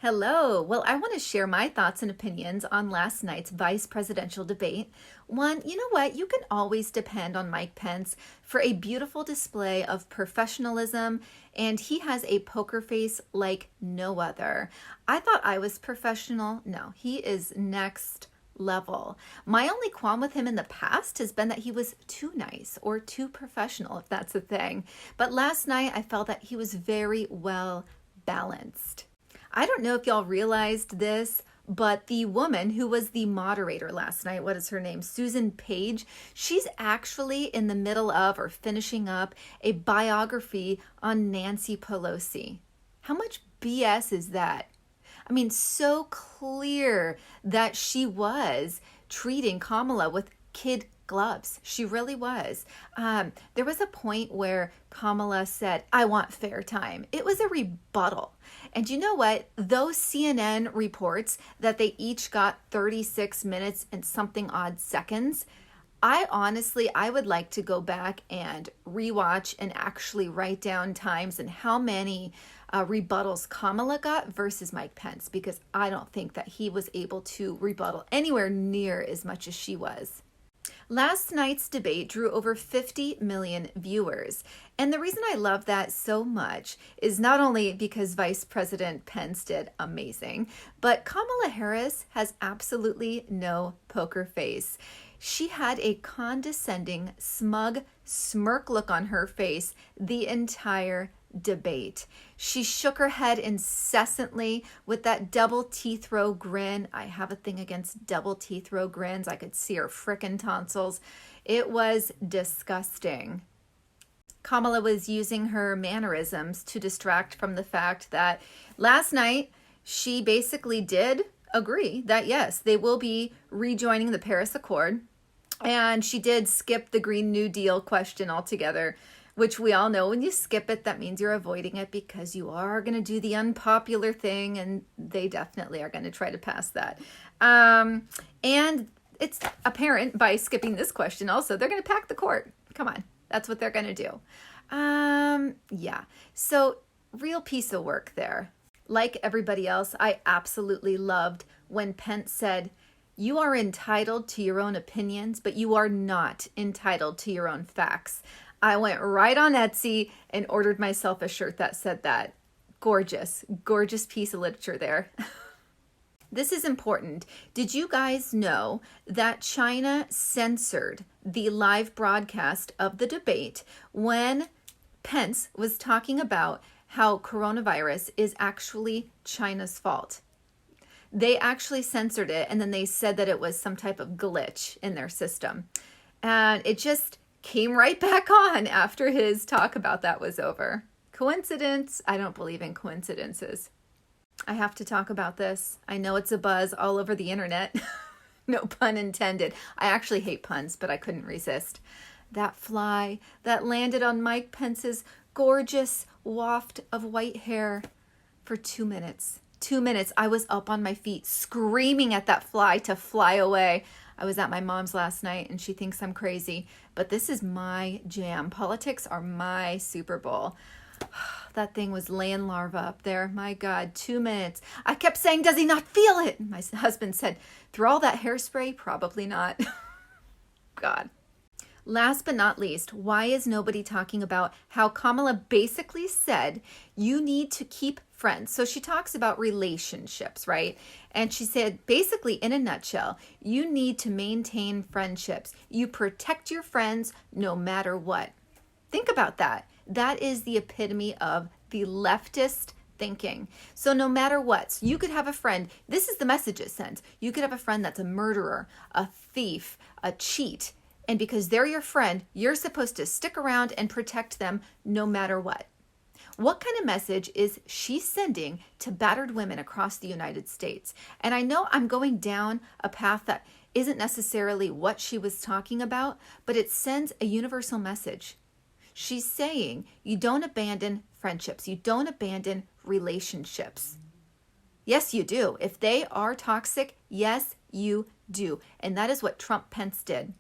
Hello. Well, I want to share my thoughts and opinions on last night's vice presidential debate. One, you know what? You can always depend on Mike Pence for a beautiful display of professionalism, and he has a poker face like no other. I thought I was professional. No, he is next level. My only qualm with him in the past has been that he was too nice or too professional, if that's a thing. But last night, I felt that he was very well balanced. I don't know if y'all realized this, but the woman who was the moderator last night, what is her name? Susan Page, she's actually in the middle of or finishing up a biography on Nancy Pelosi. How much BS is that? I mean, so clear that she was treating Kamala with kid gloves. She really was. There was a point where Kamala said, "I want fair time." It was a rebuttal. And you know what? Those CNN reports that they each got 36 minutes and something odd seconds, I would like to go back and rewatch and actually write down times and how many rebuttals Kamala got versus Mike Pence, because I don't think that he was able to rebuttal anywhere near as much as she was. Last night's debate drew over 50 million viewers. And the reason I love that so much is not only because Vice President Pence did amazing, but Kamala Harris has absolutely no poker face. She had a condescending, smug, smirk look on her face the entire debate. She shook her head incessantly with that double teeth row grin. I have a thing against double teeth row grins. I could see her frickin' tonsils. It was disgusting. Kamala was using her mannerisms to distract from the fact that last night she basically did agree that yes, they will be rejoining the Paris Accord. And she did skip the Green New Deal question altogether, which we all know when you skip it, that means you're avoiding it because you are going to do the unpopular thing, and they definitely are going to try to pass that. And it's apparent by skipping this question also, they're going to pack the court. Come on, that's what they're going to do. Yeah, so real piece of work there. Like everybody else, I absolutely loved when Pence said, "You are entitled to your own opinions, but you are not entitled to your own facts." I went right on Etsy and ordered myself a shirt that said that. Gorgeous, gorgeous piece of literature there. This is important. Did you guys know that China censored the live broadcast of the debate when Pence was talking about how coronavirus is actually China's fault? They actually censored it, and then they said that it was some type of glitch in their system. And it just came right back on after his talk about that was over. Coincidence? I don't believe in coincidences. I have to talk about this. I know it's a buzz all over the internet. No pun intended. I actually hate puns, but I couldn't resist. That fly that landed on Mike Pence's gorgeous waft of white hair for 2 minutes. 2 minutes. I was up on my feet screaming at that fly to fly away. I was at my mom's last night and she thinks I'm crazy, but this is my jam. Politics are my Super Bowl. That thing was laying larva up there. My God, 2 minutes. I kept saying, "Does he not feel it?" My husband said, "Through all that hairspray, probably not." God. Last but not least, why is nobody talking about how Kamala basically said you need to keep friends? So she talks about relationships, right? And she said, basically, in a nutshell, you need to maintain friendships. You protect your friends no matter what. Think about that. That is the epitome of the leftist thinking. So no matter what, you could have a friend. This is the message it sends. You could have a friend that's a murderer, a thief, a cheat. And because they're your friend, you're supposed to stick around and protect them no matter what. What kind of message is she sending to battered women across the United States? And I know I'm going down a path that isn't necessarily what she was talking about, but it sends a universal message. She's saying you don't abandon friendships. You don't abandon relationships. Yes, you do. If they are toxic, yes, you do. And that is what Trump Pence did.